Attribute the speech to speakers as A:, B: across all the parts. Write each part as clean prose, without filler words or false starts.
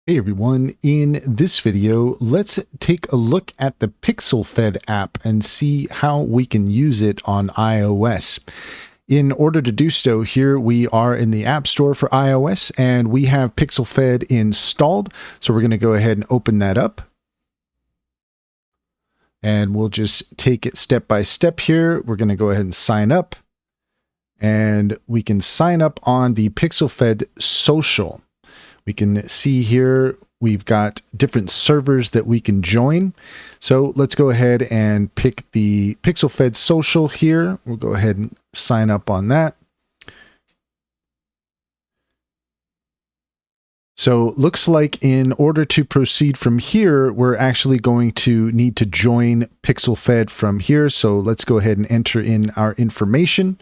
A: Hey everyone, in this video, let's take a look at the Pixelfed app and see how we can use it on iOS. In order to do so, here we are in the App Store for iOS and we have Pixelfed installed. So we're going to go ahead and open that up. And we'll just take it step by step here. We're going to go ahead and sign up. And we can sign up on the Pixelfed social. We can see here we've got different servers that we can join. So let's go ahead and pick the Pixelfed social here. We'll go ahead and sign up on that. So looks like in order to proceed from here, we're actually going to need to join Pixelfed from here. So let's go ahead and enter in our information.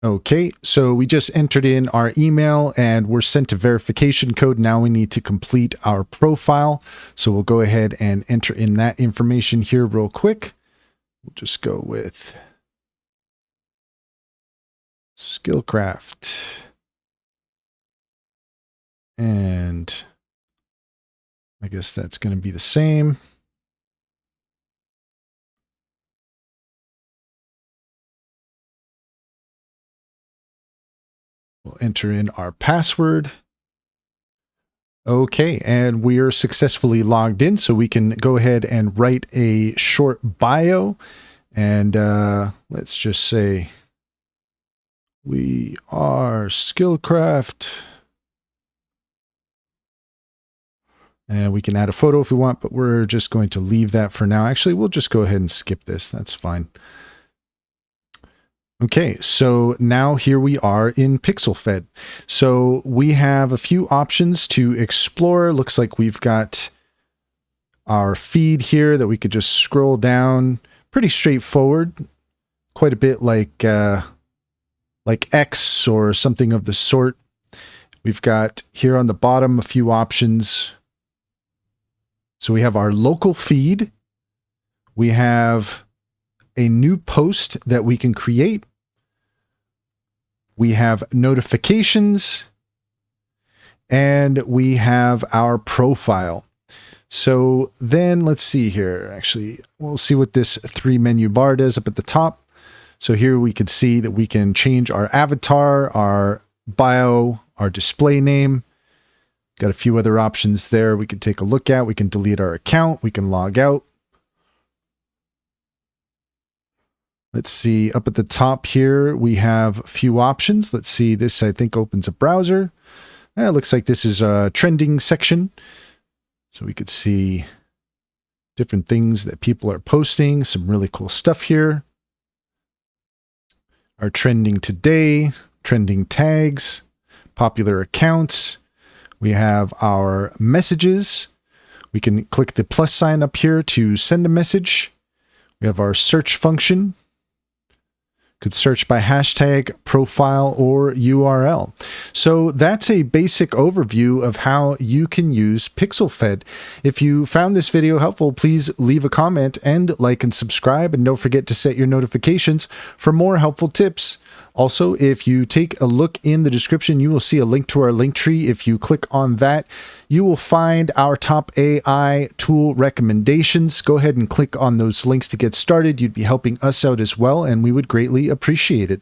A: Okay, so we just entered in our email and we're sent a verification code. Now we need to complete our profile. So we'll go ahead and enter in that information here real quick. We'll just go with Skillcraft. And I guess that's going to be the same. We'll enter in our password. Okay, and we are successfully logged in, so we can go ahead and write a short bio. And let's just say, we are Skillcraft. And we can add a photo if we want, but we're just going to leave that for now. Actually, we'll just go ahead and skip this. That's fine. Okay, so now here we are in Pixelfed. So we have a few options to explore. Looks like we've got our feed here that we could just scroll down. Pretty straightforward. Quite a bit like X or something of the sort. We've got here on the bottom a few options. So we have our local feed. We have a new post that we can create. We have notifications, and we have our profile. So then let's see here. Actually, we'll see what this 3-menu bar does up at the top. So here we can see that we can change our avatar, our bio, our display name. Got a few other options there we can take a look at. We can delete our account. We can log out. Let's see, up at the top here, we have a few options. Let's see, this I think opens a browser. It looks like this is a trending section. So we could see different things that people are posting, some really cool stuff here. Our trending today, trending tags, popular accounts. We have our messages. We can click the plus sign up here to send a message. We have our search function. Could search by hashtag, profile, or URL. So that's a basic overview of how you can use Pixelfed. If you found this video helpful, please leave a comment and like and subscribe. And don't forget to set your notifications for more helpful tips. Also, if you take a look in the description, you will see a link to our link tree. If you click on that, you will find our top AI tool recommendations. Go ahead and click on those links to get started. You'd be helping us out as well, and we would greatly appreciate it.